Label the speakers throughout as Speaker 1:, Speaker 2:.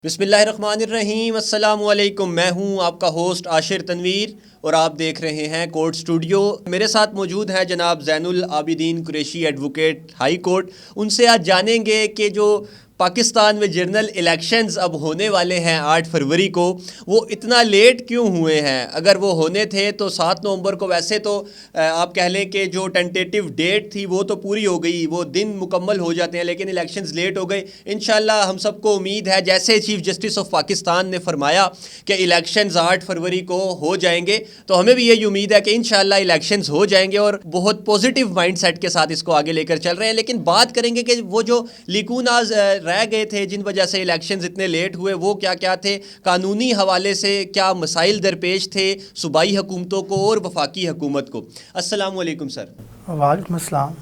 Speaker 1: बिस्मिल्लाहिर्रहमानिर्रहीम अस्सलाम वालेकुम। मैं हूं आपका होस्ट आशिर तनवीर और आप देख रहे हैं कोर्ट स्टूडियो। मेरे साथ मौजूद है जनाब Zainul Abidin Qureshi advocate high court. उनसे आज जानेंगे कि जो पाकिस्तान में जनरल इलेक्शंस अब होने वाले हैं 8 फरवरी को, वो इतना लेट क्यों हुए हैं। अगर वो होने थे तो 7 नवंबर को, वैसे तो आप कह लें कि जो टेंटेटिव डेट थी वो तो पूरी हो गई, वो दिन मुकम्मल हो जाते हैं, लेकिन इलेक्शंस लेट हो गए। इंशाल्लाह हम सबको उम्मीद है, जैसे चीफ जस्टिस ऑफ पाकिस्तान ने फरमाया कि इलेक्शंस 8 फरवरी को हो जाएंगे, तो हमें भी यही उम्मीद है कि इंशाल्लाह इलेक्शंस हो जाएंगे और बहुत पॉजिटिव माइंड सेट के साथ इसको आगे लेकर चल रहे हैं। लेकिन बात करेंगे कि वो जो लिकूनाज रह गए थे जिन वजह से इलेक्शंस इतने लेट हुए, वो क्या क्या थे, कानूनी हवाले से क्या मसाइल दरपेश थे सूबाई हुकूमतों को और वफाकी हुकूमत को। अस्सलाम वालेकुम सर।
Speaker 2: वालेकुम अस्सलाम।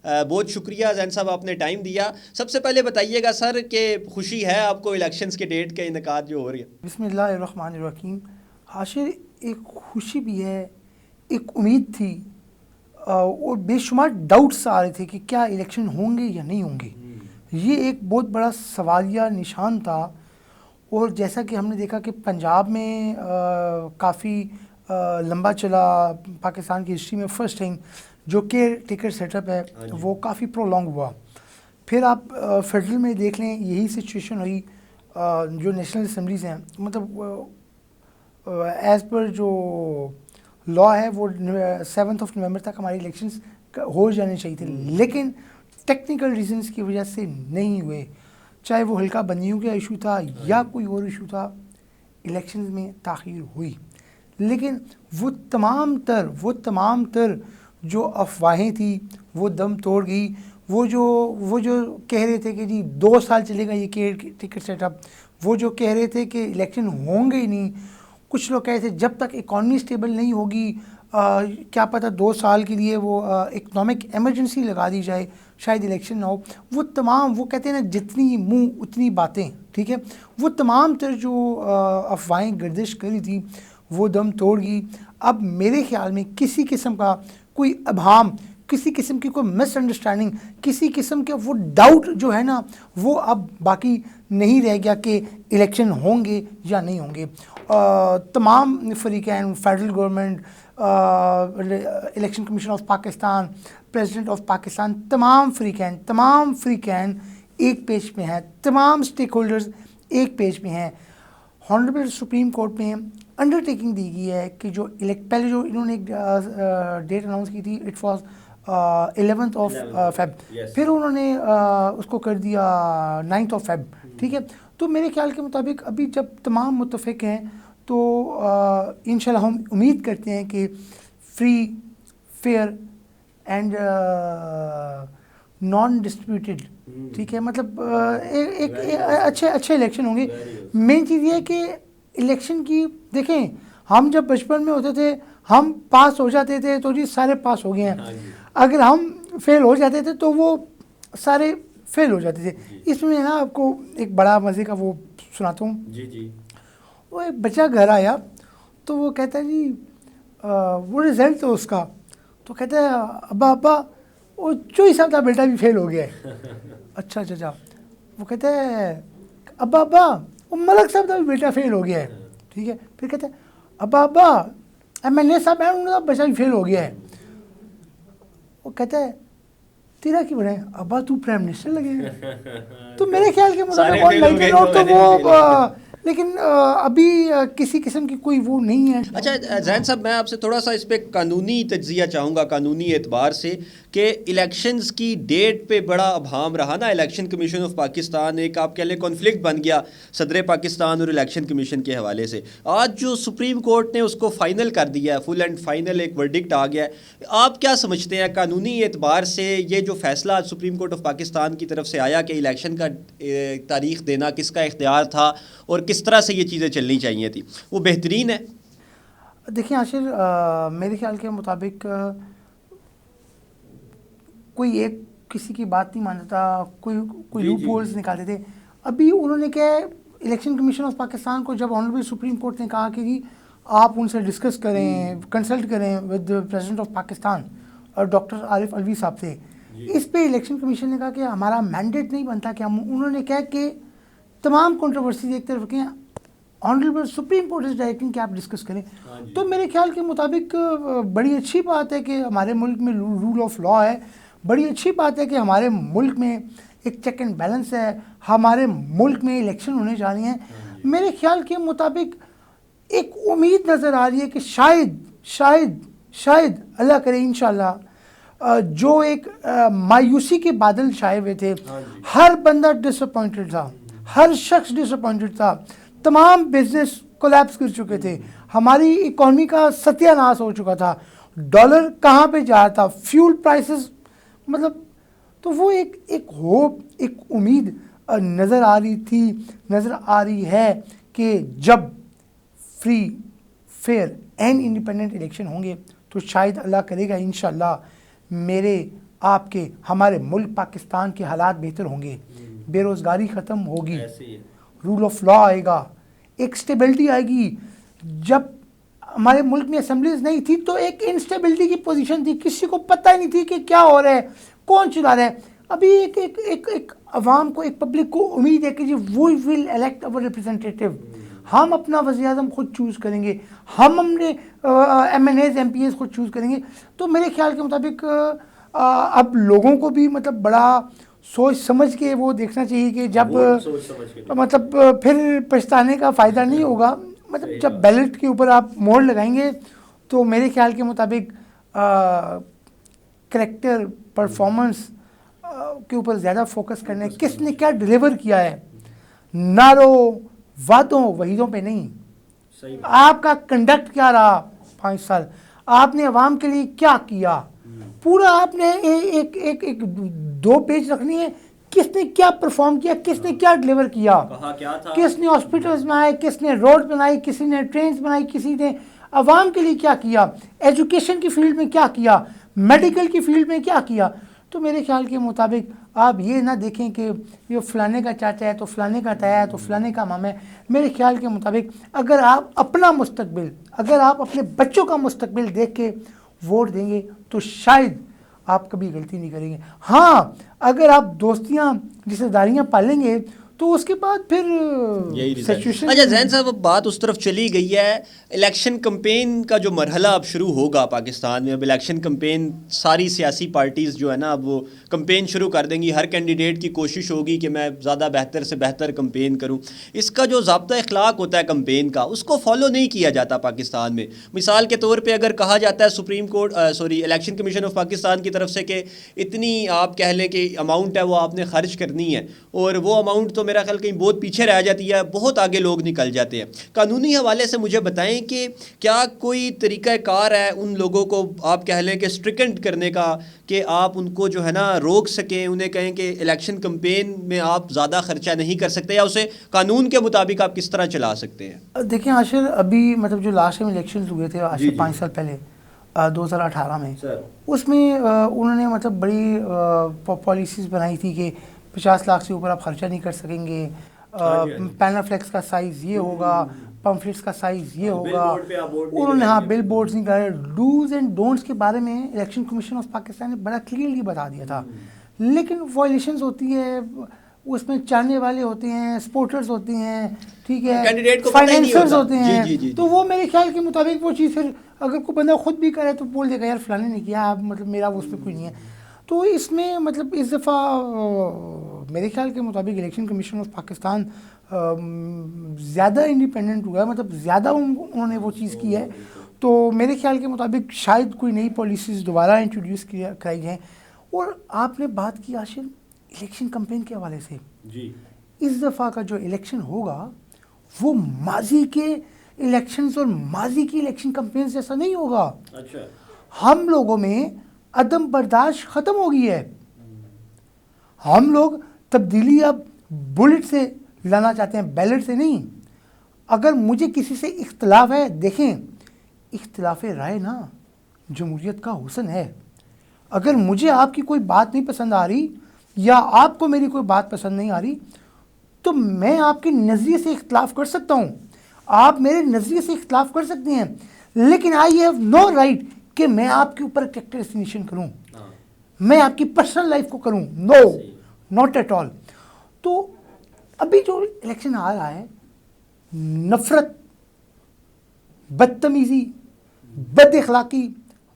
Speaker 1: बहुत शुक्रिया जैन साहब, आपने टाइम दिया। सबसे पहले बताइएगा सर कि खुशी है आपको इलेक्शंस के डेट के इनकाद जो हो रही है।
Speaker 2: बिस्मिल्लाहिर्रहमानिर्रहीम। हाशिर, एक खुशी भी है, एक उम्मीद थी और बेशुमार डाउट्स आ रहे थे कि क्या इलेक्शन होंगे या नहीं होंगे। ये एक बहुत बड़ा सवालिया निशान था। और जैसा कि हमने देखा कि पंजाब में काफ़ी लंबा चला, पाकिस्तान की हिस्ट्री में फ़र्स्ट टाइम जो केयर टेकर सेटअप है वो काफ़ी प्रोलॉन्ग हुआ। फिर आप फेडरल में देख लें, यही सिचुएशन हुई। जो नेशनल असम्बलीज़ हैं, मतलब एज़ पर जो लॉ है वो 7 नवंबर तक हमारे इलेक्शंस हो जाने चाहिए थे, लेकिन टेक्निकल रीजंस की वजह से नहीं हुए। चाहे वो हल्का बंदियों का इशू था या कोई और इशू था, इलेक्शंस में ताख़ीर हुई। लेकिन वो तमाम तर जो अफवाहें थी वो दम तोड़ गई। वो जो कह रहे थे कि जी 2 साल चलेगा ये केयर टेकर सेटअप, वो जो कह रहे थे कि इलेक्शन होंगे ही नहीं। कुछ लोग कह रहे थे जब तक इकॉनमी स्टेबल नहीं होगी, क्या पता 2 साल के लिए वो इकनॉमिक एमरजेंसी लगा दी जाए, शायद इलेक्शन ना हो। वो कहते हैं ना, जितनी मुंह उतनी बातें, ठीक है। वो तमाम तर जो अफवाहें गर्दिश करी थी वो दम तोड़ गई। अब मेरे ख्याल में किसी किस्म का कोई अभाम, किसी किस्म की कोई मिसअंडरस्टैंडिंग, किसी किस्म के वो डाउट जो है ना, वो अब बाकी नहीं रह गया कि इलेक्शन होंगे या नहीं होंगे। तमाम फरीक़ैन, federal government, election commission of Pakistan, president of Pakistan, तमाम फ़रीक़ैन एक पेज में हैं, तमाम स्टेक होल्डर्स एक पेज में हैं। हॉनरेबल सुप्रीम कोर्ट में अंडरटेकिंग दी गई है कि जो पहले जो इन्होंने एक डेट अनाउंस की थी, it was 11th of Feb, फिर उन्होंने उसको कर दिया 9th ऑफ फेब, ठीक है। तो मेरे ख्याल के मुताबिक अभी जब तमाम मुत्तफ़िक हैं तो इंशाल्लाह हम उम्मीद करते हैं कि free, fair and non distributed, ठीक है, मतलब एक अच्छे इलेक्शन होंगे। मेन चीज़ ये है कि इलेक्शन की देखें, हम जब बचपन में होते थे हम पास हो जाते थे तो जी सारे पास हो गए हैं, अगर हम फेल हो जाते थे तो वो सारे फेल हो जाते थे। इसमें ना आपको एक बड़ा मज़े का वो सुनाता हूँ। जी। वो एक बच्चा घर आया तो वो कहता है जी वो रिज़ल्ट तो उसका, तो कहता है अब्बा वो चोई साहब का बेटा भी फेल हो गया है। अच्छा। वो कहता है अब्बा वो मलक साहब का भी बेटा फेल हो गया है, ठीक है। फिर कहता है अब्बा MLA साहब है उनका बच्चा भी फेल हो गया है। वो कहता है तेरा क्यों बना है? अब्बा तू प्राइम मिनिस्टर लगेगा। तो मेरे ख्याल के मुताबिक तो लेकिन अभी किसी किस्म की कोई वो नहीं है।
Speaker 1: अच्छा जैन साहब, मैं आपसे थोड़ा सा इस पर कानूनी तज्जिया चाहूँगा, कानूनी एतबार से, कि इलेक्शंस की डेट पे बड़ा अभाम रहा ना। इलेक्शन कमीशन ऑफ पाकिस्तान एक आप कह लें कॉन्फ्लिक्ट बन गया सदर पाकिस्तान और इलेक्शन कमीशन के हवाले से। आज जो सुप्रीम कोर्ट ने उसको फ़ाइनल कर दिया है, फुल एंड फाइनल एक वर्डिक्ट आ गया है। आप क्या समझते हैं कानूनी एतबार से ये जो फैसला आज सुप्रीम कोर्ट ऑफ पाकिस्तान की तरफ से आया कि इलेक्शन का तारीख देना किसका इख्तियार था और किस तरह से ये चीज़ें चलनी चाहिए थी, वो बेहतरीन है?
Speaker 2: देखिए आशिर, मेरे ख्याल के मुताबिक कोई एक किसी की बात नहीं मानता, कोई लूप होल्स निकालते थे। अभी उन्होंने क्या, इलेक्शन कमीशन ऑफ पाकिस्तान को जब ऑनरेबल सुप्रीम कोर्ट ने कहा कि जी आप उनसे डिस्कस करें, कंसल्ट करें विद प्रेसिडेंट ऑफ पाकिस्तान और डॉक्टर आरिफ अलवी साहब से, इस पे इलेक्शन कमीशन ने कहा कि हमारा मैंडेट नहीं बनता कि हम, उन्होंने कहा कि तमाम कंट्रोवर्सीज एक तरफ रखें, honourable supreme court is directing कि आप डिस्कस करें। तो मेरे ख्याल के मुताबिक बड़ी अच्छी बात है कि हमारे मुल्क में रूल ऑफ लॉ है, बड़ी अच्छी बात है कि हमारे मुल्क में एक चेक एंड बैलेंस है, हमारे मुल्क में इलेक्शन होने जा रही हैं। मेरे ख्याल के मुताबिक एक उम्मीद नज़र आ रही है कि शायद अल्लाह करे इंशाल्लाह जो एक मायूसी के बादल छाए हुए थे, हर बंदा डिसअपॉइंटेड था, हर शख्स डिसअपॉइंटेड था, तमाम बिजनेस कोलैप्स कर चुके थे, हमारी इकॉनमी का सत्यानाश हो चुका था, डॉलर कहाँ पे जा रहा था, फ्यूल प्राइसेस, मतलब तो वो एक होप, एक उम्मीद नज़र आ रही है कि जब free fair and independent election होंगे तो शायद अल्लाह करेगा इंशाल्लाह मेरे आपके हमारे मुल्क पाकिस्तान के हालात बेहतर होंगे, बेरोज़गारी ख़त्म होगी, रूल ऑफ लॉ आएगा, एक स्टेबिलिटी आएगी। जब हमारे मुल्क में असेंबलीज नहीं थी तो एक इंस्टेबिलिटी की पोजीशन थी, किसी को पता ही नहीं थी कि क्या हो रहा है, कौन चला रहा है। अभी एक अवाम को, एक पब्लिक को उम्मीद है कि जी we will elect our representative, हम अपना वज़ीर-ए-आज़म खुद चूज़ करेंगे, हम अपने MNAs MPs खुद चूज़ करेंगे। तो मेरे ख्याल के मुताबिक अब लोगों को भी मतलब बड़ा सोच समझ के वो देखना चाहिए कि जब मतलब फिर पछताने का फ़ायदा नहीं होगा। मतलब जब बैलेट के ऊपर आप मोहर लगाएंगे तो मेरे ख्याल के मुताबिक करैक्टर परफॉर्मेंस के ऊपर ज़्यादा फोकस करना है, किसने क्या डिलीवर किया है, नारों वादों वहीदों पे नहीं। आपका कंडक्ट क्या रहा 5 साल, आपने अवाम के लिए क्या किया, पूरा आपने एक 2 पेज रखनी है, किसने क्या परफॉर्म किया, किसने क्या डिलीवर किया,
Speaker 1: क्या था?
Speaker 2: किसने हॉस्पिटल्स बनाए, किसने रोड बनाई, किसी ने ट्रेन बनाई, किसी ने अवाम के लिए क्या किया, एजुकेशन की फील्ड में क्या किया, मेडिकल की फील्ड में क्या किया। तो मेरे ख्याल के मुताबिक आप ये ना देखें कि ये फ़लाने का चाचा है तो फ़लाने का ताया है तो फ़लाने का मामा है। मेरे ख्याल के मुताबिक अगर आप अपना मुस्तकबिल, अगर आप अपने बच्चों का मुस्तकबिल देख के वोट देंगे तो शायद आप कभी गलती नहीं करेंगे। हाँ, अगर आप दोस्तियाँ रिश्तेदारियाँ पालेंगे तो उसके बाद फिर
Speaker 1: यही
Speaker 2: सिचुएशन।
Speaker 1: अच्छा जैन साहब, अब बात उस तरफ चली गई है, इलेक्शन कैंपेन का जो मरहला अब शुरू होगा पाकिस्तान में, अब इलेक्शन कैंपेन सारी सियासी पार्टीज़ जो है ना अब वो कैंपेन शुरू कर देंगी, हर कैंडिडेट की कोशिश होगी कि मैं ज़्यादा बेहतर से बेहतर कैंपेन करूं। इसका जो ज़ाब्ता इखलाक होता है कैंपेन का, उसको फॉलो नहीं किया जाता पाकिस्तान में। मिसाल के तौर पर अगर कहा जाता है supreme court election commission of Pakistan की तरफ से कि इतनी आप कह लें कि अमाउंट है वो आपने खर्च करनी है, और वो अमाउंट तो मेरा ख्याल कहीं बहुत पीछे रह जाती है, बहुत आगे लोग निकल जाते हैं। कानूनी हवाले से मुझे बताएं कि क्या कोई तरीक़ाकार है उन लोगों को आप कह लें कि स्ट्रिकेंट करने का, कि आप उनको जो है ना रोक सकें, उन्हें कहें कि इलेक्शन कैंपेन में आप ज़्यादा खर्चा नहीं कर सकते, या उसे कानून के मुताबिक आप किस तरह चला सकते हैं?
Speaker 2: देखिए आशिर, अभी मतलब जो लास्ट टाइम इलेक्शन हुए थे आज से 5 साल पहले 2018 में, उसमें उन्होंने मतलब बड़ी पॉलिसीज़ बनाई थी कि 50 लाख से ऊपर आप खर्चा नहीं कर सकेंगे, पैनाफ्लेक्स का साइज़ ये होगा, पम्फलेट्स का साइज़ ये होगा। उन्होंने हाँ बिल बोर्ड्स नहीं करे, डूज एंड डोंट्स के बारे में इलेक्शन कमीशन ऑफ पाकिस्तान ने बड़ा क्लियरली बता दिया था। लेकिन वायलेशंस होती है, उसमें चाहने वाले होते हैं, सपोर्टर्स होते हैं, ठीक है, फाइनेंसर्स होते हैं। तो वो मेरे ख्याल के मुताबिक वो चीज़ फिर अगर कोई बंदा खुद भी करे तो बोल देगा यार फलाने ने किया, अब मतलब मेरा उसमें कोई नहीं है। तो इसमें मतलब इस दफ़ा मेरे ख्याल के मुताबिक इलेक्शन कमीशन ऑफ पाकिस्तान ज़्यादा इंडिपेंडेंट हुआ है, मतलब ज़्यादा उन्होंने वो चीज़ की है। तो मेरे ख्याल के मुताबिक शायद कोई नई पॉलिसीज़ दोबारा इंट्रोड्यूस कराई जाएँ। और आपने बात की आशिर इलेक्शन कैंपेन के हवाले से जी, इस दफ़ा का जो इलेक्शन होगा वो माजी के इलेक्शंस और माजी की इलेक्शन कैंपेन जैसा नहीं होगा। अच्छा, हम लोगों में अदम बर्दाश्त ख़त्म हो गई है। हम लोग तब्दीली अब बुलेट से लाना चाहते हैं, बैलेट से नहीं। अगर मुझे किसी से इख्तलाफ है, देखें इख्तलाफ राय ना जमहूरियत का हुस्न है। अगर मुझे आपकी कोई बात नहीं पसंद आ रही या आपको मेरी कोई बात पसंद नहीं आ रही तो मैं आपके नज़रिए से इख्तलाफ कर सकता हूँ, आप मेरे नज़रिए से इख्तलाफ कर सकते हैं, लेकिन आई हैव नो राइट कि मैं आपके ऊपर कैरेक्टर एसिनेशन करूं, मैं आपकी पर्सनल लाइफ को करूं, नो, नॉट एट ऑल। तो अभी जो इलेक्शन आ रहा है, नफरत, बदतमीजी, बद अखलाकी,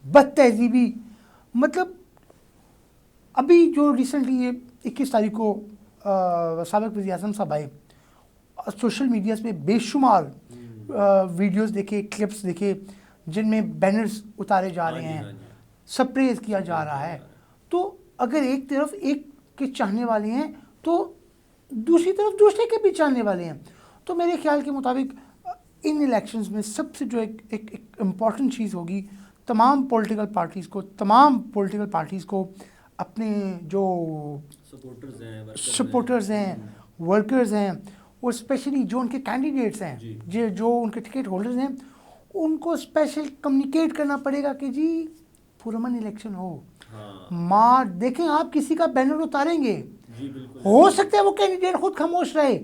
Speaker 2: बद तहजीबी, मतलब अभी जो रिसेंटली ये 21 तारीख को साबिक वज़ीर आज़म साहब आए, सोशल मीडिया पे बेशुमार वीडियोस देखे, क्लिप्स देखे, जिनमें बैनर्स उतारे जा रहे हैं, सप्रेज किया जा रहा है। तो अगर एक तरफ एक के चाहने वाले हैं तो दूसरी तरफ दूसरे के भी चाहने वाले हैं। तो मेरे ख्याल के मुताबिक इन इलेक्शंस में सबसे जो एक इम्पॉर्टेंट चीज़ होगी, तमाम पॉलिटिकल पार्टीज़ को अपने जो सपोर्टर्स हैं, वर्कर्स हैं, और स्पेशली जो उनके कैंडिडेट्स हैं, जो उनके टिकट होल्डर्स हैं, उनको स्पेशल कम्युनिकेट करना पड़ेगा कि जी पुरअमन इलेक्शन हो। माँ देखें, आप किसी का बैनर उतारेंगे, हो सकता है वो कैंडिडेट खुद खामोश रहे,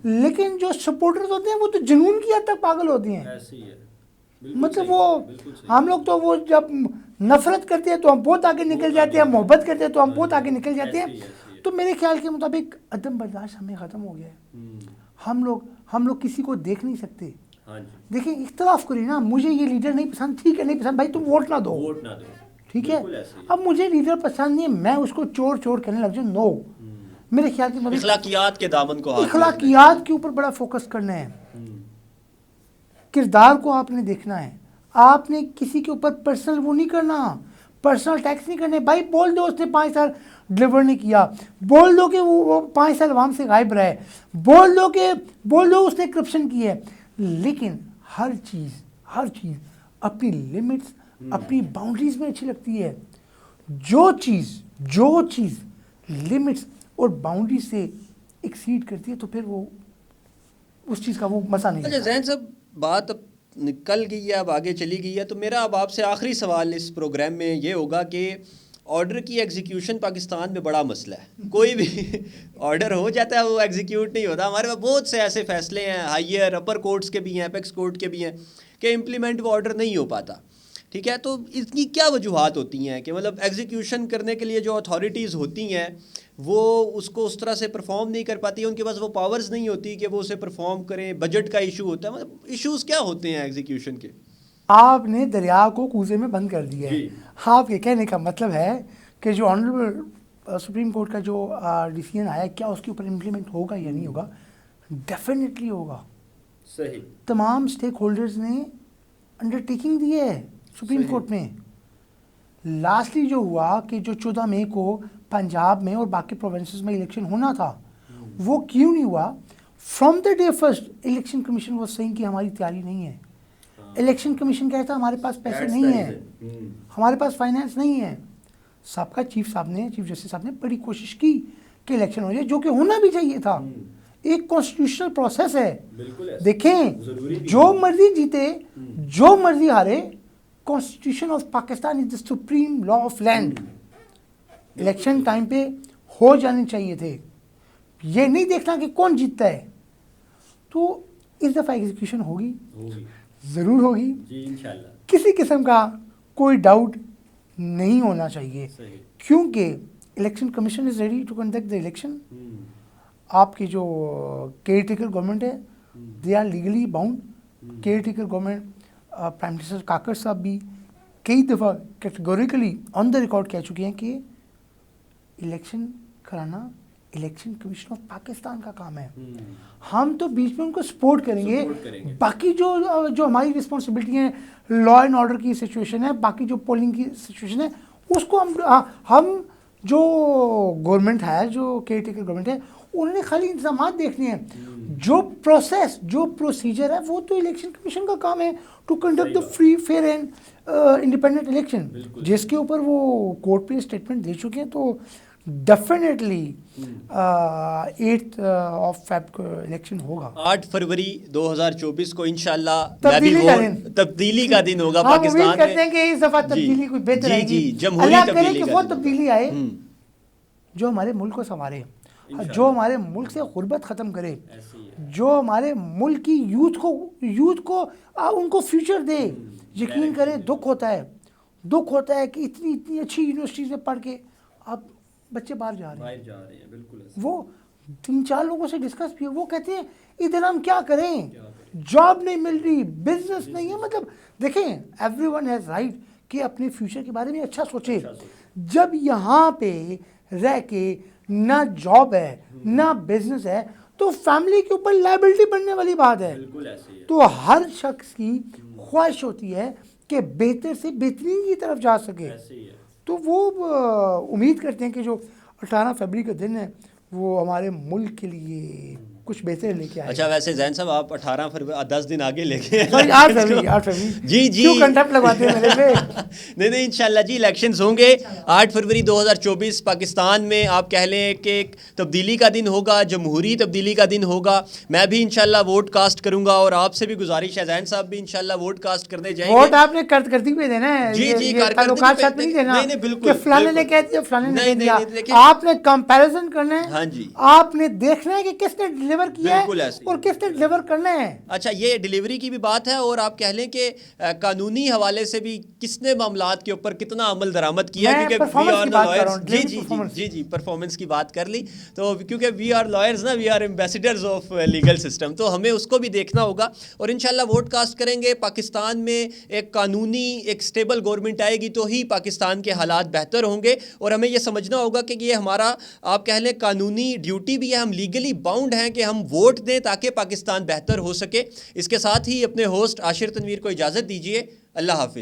Speaker 2: लेकिन जो सपोर्टर्स होते हैं वो तो जुनून की हद तक पागल होती हैं। मतलब वो हम लोग तो वो जब नफरत करते हैं तो हम बहुत आगे निकल जाते हैं, मोहब्बत करते हैं तो हम बहुत आगे निकल जाते हैं। तो मेरे ख्याल के मुताबिक अदम बर्दाश्त हमें ख़त्म हो गया है। हम लोग किसी को देख नहीं सकते। देखिए, इख्तलाफ करिए ना, मुझे ये लीडर नहीं पसंद, ठीक है नहीं पसंद, भाई तुम वोट ना दो, ठीक है। अब मुझे लीडर पसंद नहीं है, मैं उसको चोर करने लग जाऊँ, नो। मेरे ख्याल के मुताबिक
Speaker 1: इखलाकियात के दामन को,
Speaker 2: इखलाकियात के ऊपर बड़ा फोकस करना है, किरदार को आपने देखना है। आपने किसी के ऊपर पर्सनल वो नहीं करना, पर्सनल टैक्स नहीं करने। भाई बोल दो उसने 5 साल डिलीवर नहीं किया, बोल दो कि वो 5 साल आवाम से गायब रहे, बोल दो उसने करप्शन की है, लेकिन हर चीज़ अपनी लिमिट्स, अपनी बाउंड्रीज में अच्छी लगती है। जो चीज़ लिमिट्स और बाउंड्री से एक्सीड करती है तो फिर वो उस चीज़ का वो मज़ा नहीं।
Speaker 1: अच्छा जैन साहब, बात अब निकल गई है, अब आगे चली गई है, तो मेरा अब आपसे आखिरी सवाल इस प्रोग्राम में ये होगा कि ऑर्डर की एग्जीक्यूशन पाकिस्तान में बड़ा मसला है। कोई भी ऑर्डर हो जाता है वो एग्जीक्यूट नहीं होता। हमारे पास बहुत से ऐसे फैसले हैं, हायर अपर कोर्ट्स के भी हैं, अपेक्स कोर्ट के भी हैं, कि इम्प्लीमेंट वो ऑर्डर नहीं हो पाता। ठीक है, तो इसकी क्या वजूहात होती हैं कि मतलब एग्जीक्यूशन करने के लिए जो अथॉरिटीज़ होती हैं वो उसको उस तरह से परफॉर्म नहीं कर पाती, उनके पास वो पावर्स नहीं होती कि वो उसे परफॉर्म करें, बजट का इशू होता है, मतलब इश्यूज़ क्या होते हैं एग्जीक्यूशन के?
Speaker 2: आपने दरिया को कूजे में बंद कर दिया है। आपके कहने का मतलब है कि जो ऑनरेबल सुप्रीम कोर्ट का जो डिसीजन आया, क्या उसके ऊपर इम्प्लीमेंट होगा या नहीं होगा? डेफिनेटली होगा।
Speaker 1: सही,
Speaker 2: तमाम स्टेक होल्डर्स ने अंडरटेकिंग दी है सुप्रीम कोर्ट में। लास्टली जो हुआ कि जो 14 मई को पंजाब में और बाकी प्रोविंसेस में इलेक्शन होना था, वो क्यों नहीं हुआ? From the day first election commission वो सेइंग कि हमारी तैयारी नहीं है। इलेक्शन कमीशन कहता है हमारे पास पैसे नहीं है, हमारे पास फाइनेंस नहीं है। सबका चीफ जस्टिस साहब ने बड़ी कोशिश की कि इलेक्शन हो जाए, जो कि होना भी चाहिए था। एक कॉन्स्टिट्यूशनल प्रोसेस है। देखें, जो मर्जी जीते, जो मर्जी हारे, constitution of Pakistan is the supreme law of land. Election time पे हो जाने चाहिए थे, ये नहीं देखना कि कौन जीतता है। तो इस दफ़ा एग्जीक्यूशन होगी, ज़रूर होगी
Speaker 1: जी, इंशाल्लाह।
Speaker 2: किसी किस्म का कोई डाउट नहीं होना चाहिए, क्योंकि election commission is ready to conduct the election. आपकी जो केयर टेकर गवर्नमेंट है, they are legally bound. Caretaker government, prime minister Kakar साहब भी कई दफ़ा कैटेगोरिकली ऑन द रिकॉर्ड कह चुके हैं कि इलेक्शन कराना इलेक्शन कमीशन ऑफ पाकिस्तान का काम है। हम तो बीच में उनको सपोर्ट करेंगे। बाकी जो हमारी रिस्पॉन्सिबिलिटी है, लॉ एंड ऑर्डर की सिचुएशन है, बाकी जो पोलिंग की सिचुएशन है, उसको हम जो गवर्नमेंट है, जो केयर टेकर गवर्नमेंट है, उन्होंने खाली इंतजाम देखने हैं। जो प्रोसेस, जो प्रोसीजर है, वो तो इलेक्शन कमीशन का काम है to conduct the free, fair and independent election, जिसके ऊपर वो कोर्ट पे स्टेटमेंट दे चुके हैं। तो डेफिनेटली 8 ऑफ फेब को इलेक्शन होगा।
Speaker 1: 8 फरवरी 2024 को इंशाल्लाह
Speaker 2: तब्दीली
Speaker 1: का दिन होगा पाकिस्तान में।
Speaker 2: हम उम्मीद करते हैं कि इस दफा तब्दीली कोई बेहतर आएगी।
Speaker 1: अल्लाह
Speaker 2: करे कि वो तब्दीली आए जो हमारे मुल्क को संवारे, जो हमारे मुल्क से गुर्बत ख़त्म करे, जो हमारे मुल्क की यूथ को उनको फ्यूचर दे। यकीन करें, दुख होता है कि इतनी अच्छी यूनिवर्सिटीज़ में पढ़ के अब बच्चे बाहर जा रहे हैं। बिल्कुल वो 3-4 लोगों से डिस्कस भी, वो कहते हैं इधर हम क्या करें, जॉब नहीं मिल रही, बिजनेस नहीं है। मतलब देखें, एवरीवन हैज राइट कि अपने फ्यूचर के बारे में अच्छा सोचे। जब यहाँ पे रह के ना जॉब है ना बिजनेस है तो फैमिली के ऊपर लायबिलिटी बनने वाली बात है।
Speaker 1: बिल्कुल ऐसे ही है।
Speaker 2: तो हर शख्स की ख्वाहिश होती है कि बेहतर से बेहतरीन की तरफ जा सके।
Speaker 1: ऐसे ही है।
Speaker 2: तो वो उम्मीद करते हैं कि जो 18 फरवरी का दिन है वो हमारे मुल्क के लिए कुछ बेहतर लेके आए।
Speaker 1: अच्छा, वैसे जैन साहब आप 18 फरवरी 10 दिन आगे लेके आए।
Speaker 2: सॉरी 8 फरवरी
Speaker 1: जी जी,
Speaker 2: क्यों कंटेम्प्ट लगवाते हैं मेरे पे?
Speaker 1: नहीं इंशाल्लाह जी, इलेक्शंस होंगे 8 फरवरी 2024 पाकिस्तान में। आप कह लें कि एक तब्दीली का दिन होगा, जमहूरी तब्दीली का दिन होगा। मैं भी इंशाल्लाह वोट कास्ट करूंगा और आपसे भी गुजारिश है, जैन साहब भी इंशाल्लाह वोट कास्ट करने जाएंगे।
Speaker 2: वोट आपने करती पे देना है।
Speaker 1: जी जी,
Speaker 2: ताल्लुकात साथ नहीं देना।
Speaker 1: नहीं बिल्कुल,
Speaker 2: कि फलाने ने कह दिया, फलाने ने
Speaker 1: नहीं,
Speaker 2: कह दिया।
Speaker 1: नहीं, देखिए-
Speaker 2: आपने कंपैरिजन करना है।
Speaker 1: हाँ जी,
Speaker 2: आपने देखना है कि किसने डिलीवर किया
Speaker 1: बिल्कुल
Speaker 2: है
Speaker 1: ऐसे ही।
Speaker 2: और किसने डिलीवर करना है।
Speaker 1: अच्छा, ये डिलीवरी की भी बात है और आप कह लें कि कानूनी हवाले से भी किसने मामलात के ऊपर कितना अमल दरामद किया,
Speaker 2: मैं
Speaker 1: क्योंकि
Speaker 2: performance
Speaker 1: वी आर
Speaker 2: की
Speaker 1: द
Speaker 2: बात कर रहा
Speaker 1: लॉयर्स।
Speaker 2: हूँ,
Speaker 1: जी
Speaker 2: daily
Speaker 1: जी
Speaker 2: performance।
Speaker 1: जी जी, परफॉर्मेंस की बात कर ली। तो क्योंकि वी आर लॉयर्स ना, we are ambassadors of legal system, तो हमें उसको भी देखना होगा और इंशाल्लाह वोट कास्ट करेंगे। पाकिस्तान में एक कानूनी एक स्टेबल गवर्नमेंट आएगी तो ही पाकिस्तान के हालात बेहतर होंगे और हमें ये समझना होगा कि ये हमारा आप कह लें कानूनी ड्यूटी भी है, हम लीगली बाउंड हैं कि हम वोट दें ताकि पाकिस्तान बेहतर हो सके। इसके साथ ही अपने होस्ट आशिर तनवीर को इजाज़त दीजिए। अल्लाह हाफिज़।